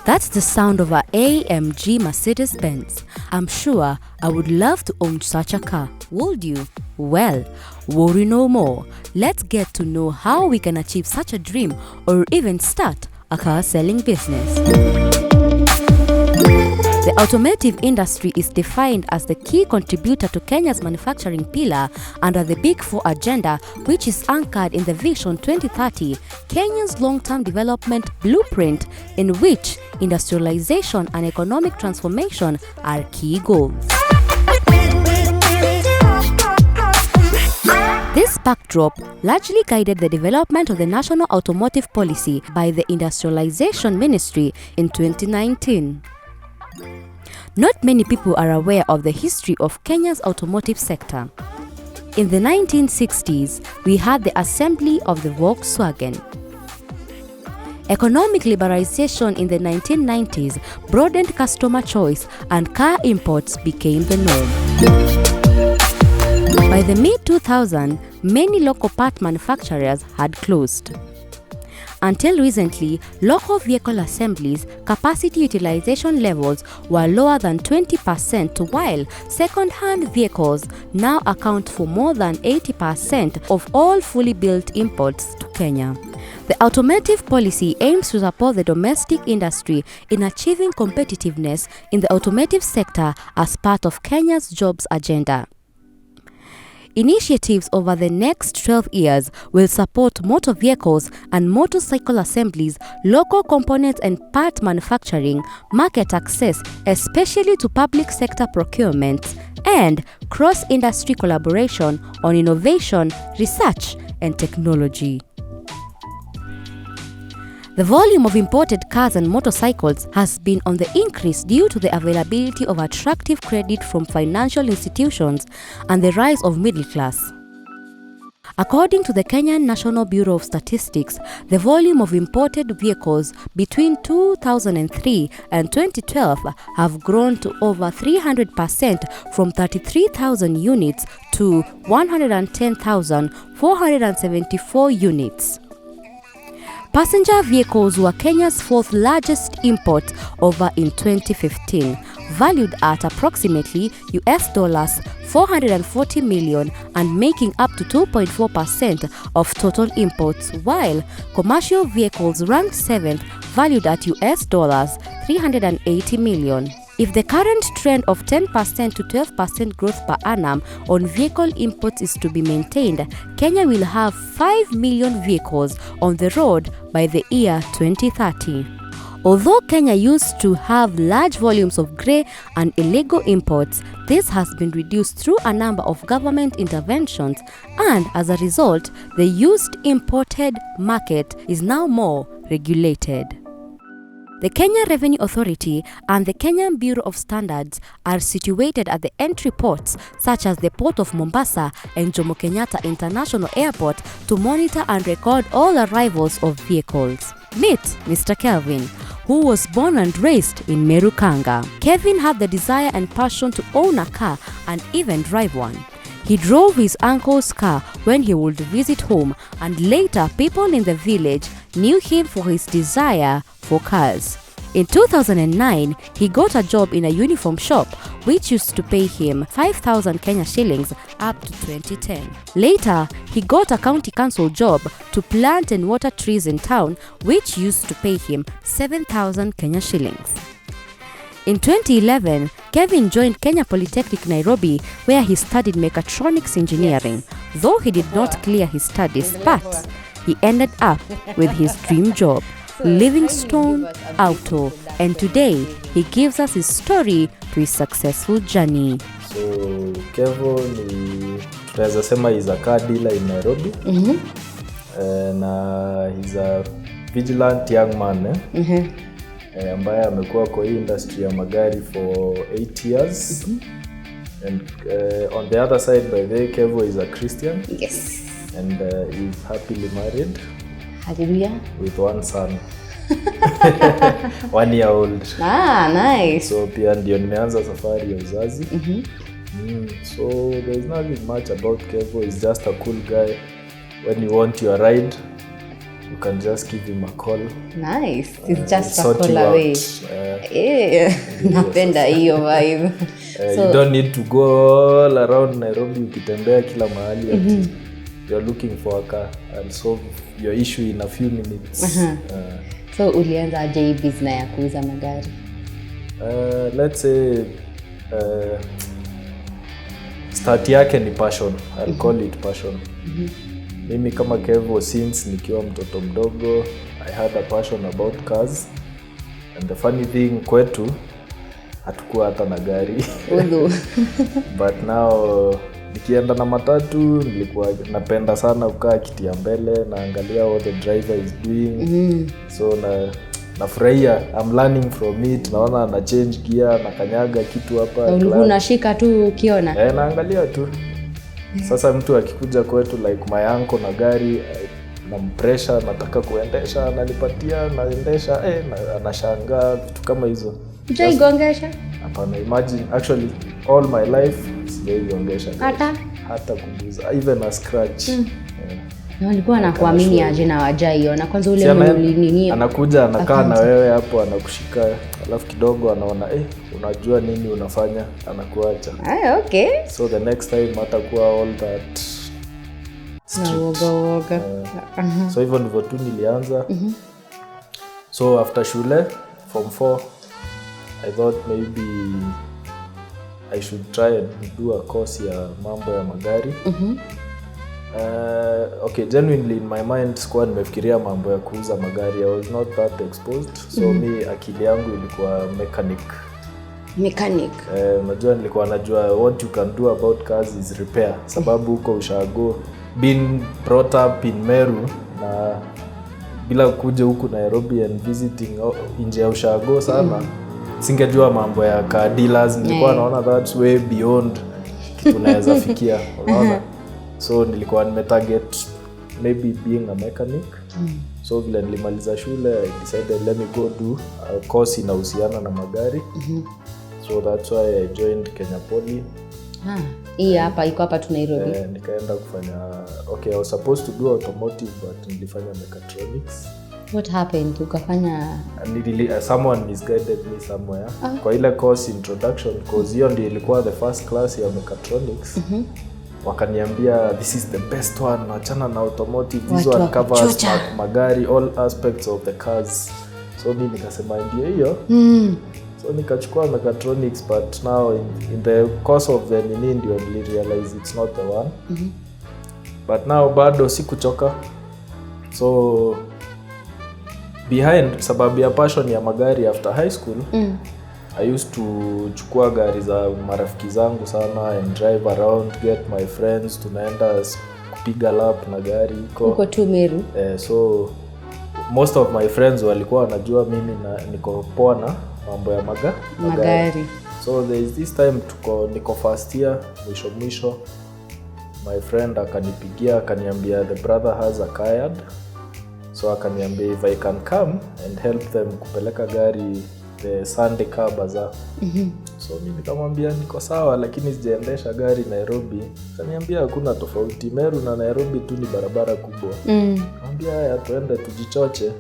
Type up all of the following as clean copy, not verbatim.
That's the sound of a AMG Mercedes-Benz. I'm sure I would love to own such a car. Would you? Well, worry no more. Let's get to know how we can achieve such a dream or even start a car selling business. The automotive industry is defined as the key contributor to Kenya's manufacturing pillar under the Big Four agenda, which is anchored in the Vision 2030, Kenya's long-term development blueprint, in which industrialization and economic transformation are key goals. This backdrop largely guided the development of the National Automotive Policy by the Industrialization Ministry in 2019. Not many people are aware of the history of Kenya's automotive sector. In the 1960s, we had the assembly of the Volkswagen. Economic liberalization in the 1990s broadened customer choice and car imports became the norm. By the mid-2000s, many local part manufacturers had closed. Until recently, local vehicle assemblies capacity utilization levels were lower than 20%, while second-hand vehicles now account for more than 80% of all fully built imports to Kenya. The automotive policy aims to support the domestic industry in achieving competitiveness in the automotive sector as part of Kenya's jobs agenda. Initiatives over the next 12 years will support motor vehicles and motorcycle assemblies, local components and part manufacturing, market access, especially to public sector procurement, and cross-industry collaboration on innovation, research, and technology. The volume of imported cars and motorcycles has been on the increase due to the availability of attractive credit from financial institutions and the rise of middle class. According to the Kenyan National Bureau of Statistics, the volume of imported vehicles between 2003 and 2012 have grown to over 300% from 33,000 units to 110,474 units. Passenger vehicles were Kenya's fourth largest import over in 2015, valued at approximately $440 million and making up to 2.4% of total imports, while commercial vehicles ranked 7th, valued at $380 million. If the current trend of 10% to 12% growth per annum on vehicle imports is to be maintained, Kenya will have 5 million vehicles on the road by the year 2030. Although Kenya used to have large volumes of grey and illegal imports, this has been reduced through a number of government interventions, and as a result, the used imported market is now more regulated. The Kenya Revenue Authority and the Kenyan Bureau of Standards are situated at the entry ports such as the Port of Mombasa and Jomo Kenyatta International Airport to monitor and record all arrivals of vehicles. Meet Mr. Kelvin, who was born and raised in Meru Kagaa. Kevin had the desire and passion to own a car and even drive one. He drove his uncle's car when he would visit home, and later people in the village knew him for his desire for cars. In 2009, he got a job in a uniform shop, which used to pay him 5,000 Kenya shillings up to 2010. Later, he got a county council job to plant and water trees in town, which used to pay him 7,000 Kenya shillings. In 2011, Kevin joined Kenya Polytechnic Nairobi, where he studied Mechatronics engineering. Though he did not clear his studies, but he ended up with his dream job, LIVINGSTONE Auto, and today he gives us his story to his successful journey. So Kevin, tunaweza sema is a car dealer in Nairobi, and he's a vigilant young man. Ambaye amekuwa kwa industry ya magari for 8 years. And on the other side, by the way, Kevo is a Christian. Yes. And he's happily married. Hallelujah. With one son. 1 year old. Nice. So pia ndio nimeanza safari ya uzazi. So there's nothing much about Kevo. He's just a cool guy. When you want your ride, you can just give him a call. Nice. It's just a sort call you away. out. Napenda hiyo vibe. You don't need to go all around Nairobi ukitembea kila mahali ati you're looking for a car and solve your issue in a few minutes. So ulianza aje hii business ya kuuza magari? Let's say start yake ni passion. I'll call it passion. Mimi kama Kevo, since nikiwa mtoto mdogo, I had a passion about cars. And the funny thing, kwetu hatukuwa hata na gari. But now nikienda na matatu nilikuwa napenda sana kukaa kiti ya mbele, naangalia what the driver is doing. So nafurahia, I'm learning from it. Naona na change gear, na kanyaga kitu hapa. Ulikuwa unashika tu ukiona? Naangalia tu. Sasa mtu akikuja kwetu like my uncle na gari, na pressure, nataka kuendesha, ananipatia, naendesha, anashangaa vitu kama hizo. Hujaigongesha? Hapana, imagine actually all my life sijaigongesha. Hata kuguza, even a scratch. Na walikuwa wanakuamini aje na wajaiona? Kwanza ule ulinini? Anakuja anakaa na wewe hapo, anakushika, alafu kidogo anaona unajua nini unafanya, anakuacha. Okay. So the next time hatakuwa all that woga. So hivyo ndivyo tu nilianza. So after shule form 4 I thought maybe I should try and do a course ya mambo ya magari. Okay, genuinely in my mind sikuwa nimefikiria mambo ya kuuza magari. I was not that exposed. So mi akili yangu ilikuwa mechanic. Unajua nilikuwa najua what you can do about cars is repair. Sababu huko ushago, been brought up in Meru, na bila kuja huku Nairobi and visiting nje ya ushago sana, singejua mambo ya car dealers. Nilikuwa naona that's way beyond kitu naweza fikia. Unaona? So nilikuwa nimetarget maybe being a mechanic. So vile nilimaliza shule, I decided let me go do a course inahusiana na magari. So that's why I joined Kenya Poly. Hii hapa iko hapa tu Nairobi. Nikaenda kufanya, okay, I was supposed to do automotive but nilifanya mechatronics. What happened? Ukafanya someone misguided me somewhere. Kwa ile course introduction, course hiyo ndio ilikuwa the first class ya mechatronics. Wakaniambia this is the best one, achana na automotive, this one covers magari, all aspects of the cars. So mimi nikasema ndio hiyo. So nikachukua mechatronics, but now in the course of the ndio nilirealize it's not the one. But now bado sikuchoka. So behind sababu ya passion ya magari, after high school I used to chukua gari za marafiki zangu sana and drive around, get my friends, tunaenda kupiga lap na gari huko tu Meru. So most of my friends walikuwa wanajua mimi niko poa na mambo ya magari. So there is this time niko first year, mwisho my friend akanipigia, akaniambia the brother has a car yard. So akaniambia if I can come and help them kupeleka gari the Sunday car bazaar. So mimi nikamwambia niko sawa, lakini sijaendesha gari Nairobi. Akaniambia hakuna tofauti, Meru na Nairobi tu ni barabara kubwa. Nikamwambia haya tuende tujichoche.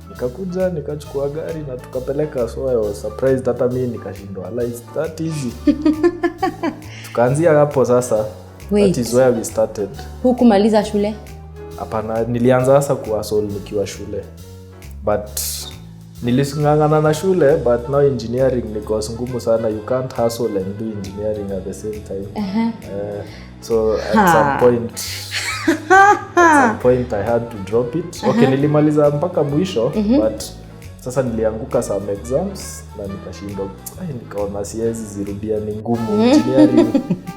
Nikakuja nikachukua gari na tukapeleka. So I was surprised, hata mimi nikashindwa, like that easy. Tukaanzia hapo sasa. That is where we started. Hukumaliza shule? Hapana, nilianza sasa kuhustle nikiwa shule. But nilisungangana na shule, but now engineering niko ngumu sana. You can't hustle and do engineering at the same time. So at some point I had to drop it. Okay, nilimaliza mpaka mwisho, but sasa nilianguka some exams na nikashindwa. Nikaona siwezi zirudia, ni ngumu. Engineering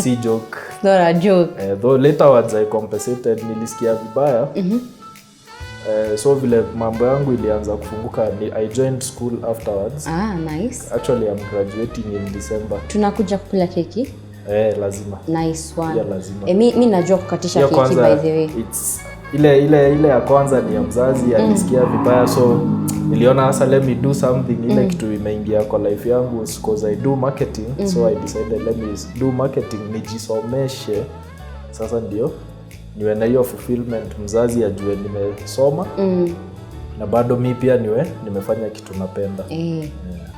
si joke. Not a joke. Though laterwards I compensated, nilisikia vibaya. So vile mambo yangu ilianza kufunguka, I joined school afterwards. Nice. Actually I'm graduating in December. Tunakuja kukula keki? Lazima. Nice one. Yeah, lazima. Mimi najua kukatisha keki by the way. It's ile ya kwanza ni ya mzazi, alisikia vibaya, so niliona hasa let me do something. Ile kitu imeingia kwa life yangu because I do marketing. So I decided let me do marketing, nijisomeshe. Sasa ndio niwe na hiyo fulfillment, mzazi ajue nimesoma na bado mi pia nimefanya kitu napenda.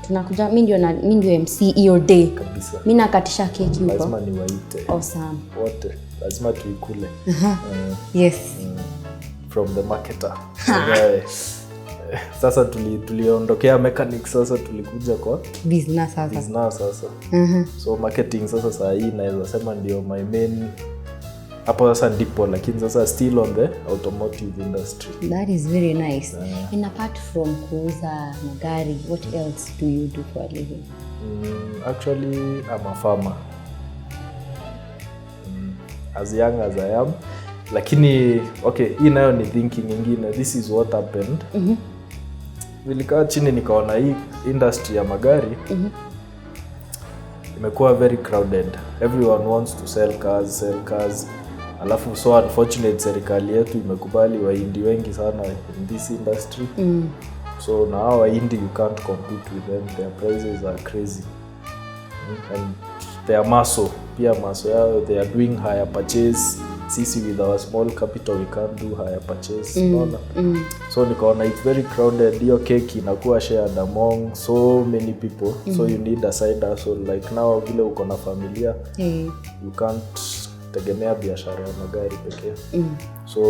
Tunakuja mimi ndio MC hiyo day kabisa. Mimi nakatisha keki huko. Lazima niwaite. Awesome. Wote lazima tuikule. Yes. From the marketer. Sasa tuliondokea mechanics, sasa tulikuja kwa business sasa. So marketing sasa saa hii naweza sema ndio my main hapo sasa ndipo, lakini sasa still on the automotive industry. That is very nice. And apart from kuuza magari, what else do you do for a living? Actually, I'm a farmer. As young as I am. Lakini, okay, hii nayo ni thinking nyingine. This is what happened. Nilikaa chini nikaona hii industry ya magari imekuwa very crowded. Everyone wants to sell cars. Alafu so unfortunate serikali yetu imekubali Wahindi wengi sana in this industry. So na hao Wahindi you can't compete with them. Their prices are crazy. And their muscle yao, they are doing higher purchase. Sisi with our small capital we can't do higher purchase. So nikaona it's very crowded. Hiyo cake inakuwa shared among so many people. So you need a side hustle. Like now vile uko na familia, you can't tegemea biashara ya magari pekee. So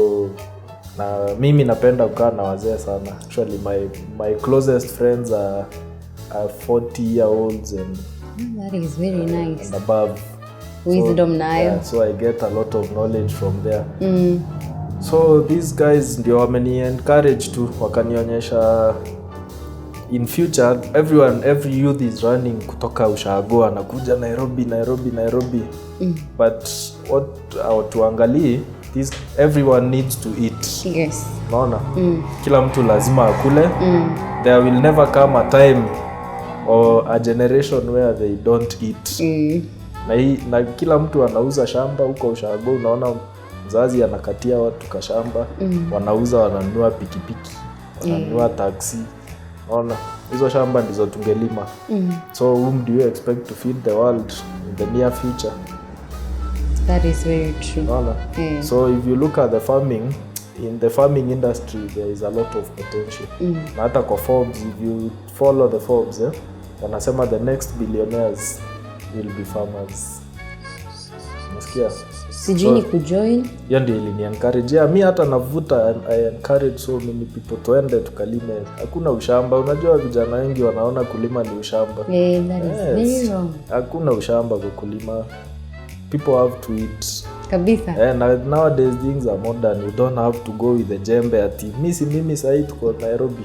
na mimi napenda kukaa na wazee sana. Actually my closest friends are 40-year-olds and that is very nice. And above. Wisdom nayo. Yeah, so I get a lot of knowledge from there. So these guys ndio wameni encourage to, wakanionyesha in future every youth is running kutoka Ushago anakuja Nairobi. But what tuangalie, everyone needs to eat. Yes. Unaona? Kila mtu lazima akule. There will never come a time or a generation where they don't eat. Na kila mtu anauza shamba huko Ushago, unaona mzazi anakatia watu kashamba, wanauza, wananunua pikipiki, wananunua taxi. Unaona? Hizo shamba ndizo tungelima. So whom do you expect to feed the world in the near future? That is very true. Unaona? So if you look at the farming, in the farming industry there is a lot of potential. Na hata kwa Forbes, if you follow the Forbes, wanasema the next billionaires will be farmers. Unasikia? Sijui ni kujoin. Hiyo ndio ilini encourage. Mi hata navuta, I encourage so many people tuende tukalime. Hakuna ushamba. Unajua vijana wengi wanaona kulima ni ushamba. That is very wrong. Hakuna ushamba kwa kulima. People have to eat. Kabisa. Nowadays things are modern. You don't have to go with the jembe ati mimi sahi tuko Nairobi.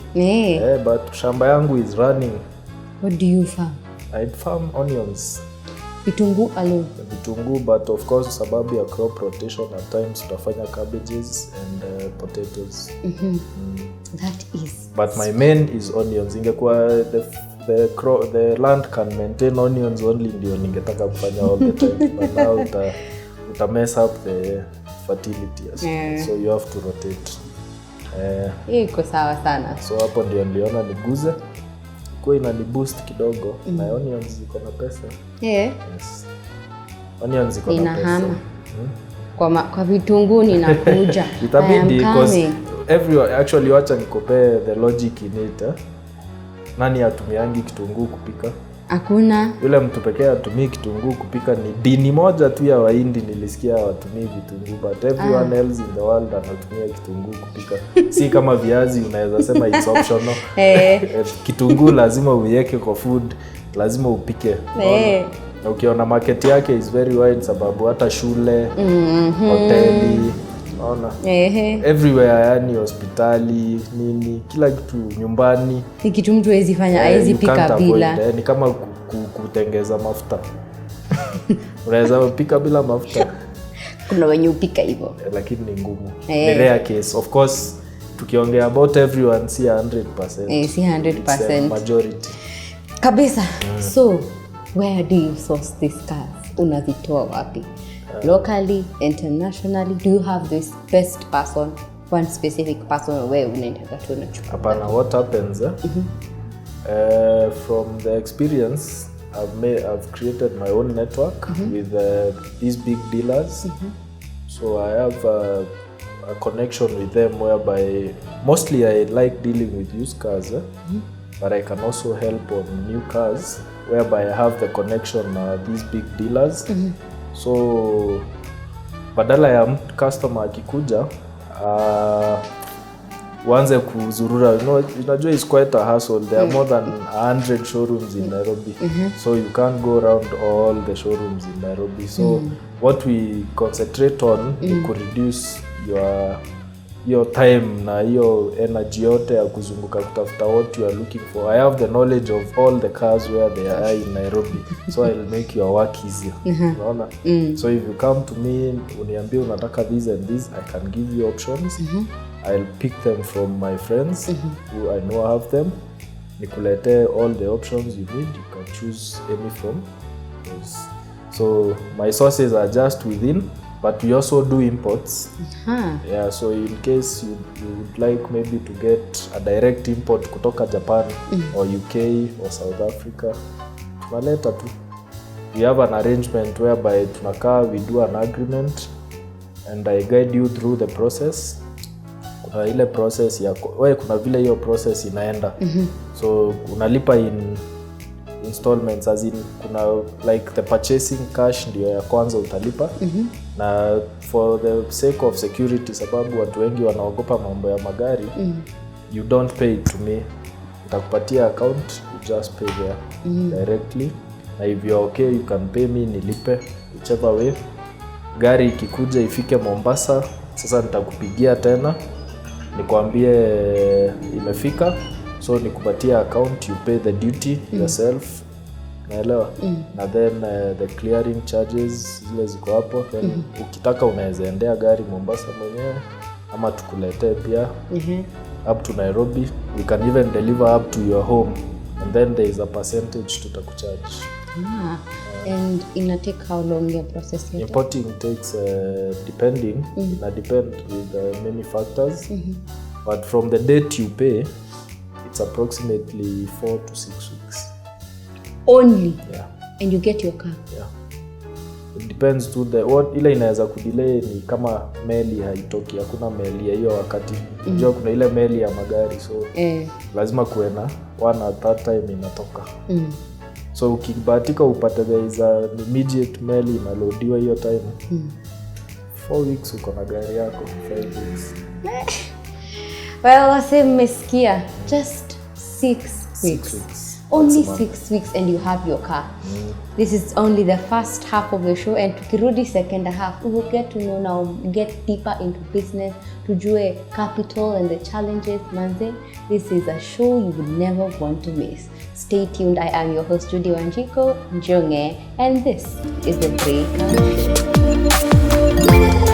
But shamba yangu is running. What do you farm? I farm onions. Vitunguu alone. Vitunguu, but of course sababu ya crop rotation at times tutafanya cabbages and potatoes. That is. But my main is onions. Ingekuwa the land can maintain onions only, ndio ningetaka kufanya all the time. But now uta mess up the fertility. So you have to rotate. Iko sawa sana. So hapo ndio niliona niguze. Kwa inani boost kidogo. Na onions ziko na pesa. Yes. Onions ziko na pesa. Kwa vitunguu ninakuja. Itabidi because everyone actually wacha nikope the logic in it. Nani atumiangi kitunguu kupika? Hakuna. Yule mtu pekee atumii kitunguu kupika ni dini moja tu ya Wahindi nilisikia watumii vitunguu, but everyone else in the world anatumia kitunguu kupika. Si kama viazi unaweza sema it's optional. Kitunguu lazima uiweke kwa food, lazima upike. Na ukiona market yake is very wide sababu hata shule, hoteli, unaona? Everywhere, yani hospitali, nini, kila kitu nyumbani. Ni kitu mtu hawezi fanya, hawezi pika bila. Ni kama kutengeza mafuta. Unaweza pika bila mafuta. Kuna wenye upika hivyo. Lakini ni ngumu. Ni rare case. Of course, tukiongea about everyone, si 100%. Si 100%. It's a majority. Kabisa. So, where do you source these cars? Unazitoa wapi? Locally, internationally, do you have this best person, one specific person where unaitaka tu unachukua? Hapana, what happens from the experience I've created my own network with these big dealers. So I have a connection with them whereby mostly I like dealing with used cars, but I can also help on new cars whereby I have the connection these big dealers. So badala ya customer akikuja uanze kuzurura, unajua is quite a hassle. There are more than 100 showrooms in Nairobi. So you can't go around all the showrooms in Nairobi. So what we concentrate on is to reduce your time na hiyo energy yote ya kuzunguka kutafuta what you are looking for. I have the knowledge of all the cars where they are in Nairobi. So I'll make your work easier. Unaona? So if you come to me uniambie unataka this and this, I can give you options. I'll pick them from my friends who I know have them. Nikulete all the options you need. You can choose any from those. So my sources are just within, but we also do imports. Yeah, so in case you would like maybe to get a direct import kutoka Japan or UK or South Africa, tunaleta tu. We have an arrangement whereby tunakaa, we do an agreement and I guide you through the process. Ile process yako wewe, kuna vile hiyo process inaenda. So unalipa in installments, as in kuna like the purchasing cash ndio ya kwanza utalipa. Na for the sake of security, sababu watu wengi wanaogopa mambo ya magari, you don't pay to me, nitakupatia account, you just pay there directly. Na if you're okay, you can pay me, nilipe whichever way. Gari ikikuja ifike Mombasa, sasa nitakupigia tena nikwambie imefika, so nikupatia account, you pay the duty yourself, naelewa. Na then the clearing charges zile ziko hapo. Then ukitaka unaweza endea gari Mombasa mwenyewe ama tukuletee pia up to Nairobi. We can even deliver up to your home, and then there is a percentage tutakucharge. And ina take how long your process? Importing takes depending, ina depend with many factors, but from the date you pay, it's approximately 4 to 6 weeks only. Yeah. And you get your car. Yeah. It depends to the what ile inaweza kudelay ni kama meli haitoki, hakuna meli ya hiyo wakati. Unajua kuna ile meli ya magari, so lazima kuwe na one at that time inatoka. So ukibahatika upate there is an immediate meli inaloadiwa hiyo time, 4 weeks uko na gari yako, 5 weeks. Well, wase mmesikia, just 6 weeks. Only 6 weeks and you have your car. This is only the first half of the show, and tukirudi second half, we will get to know now, get deeper into business, tujue capital and the challenges. Manze, this is a show you would never want to miss. Stay tuned. I am your host, Judy Wanjiko Njonge, and this is The Breakout Show.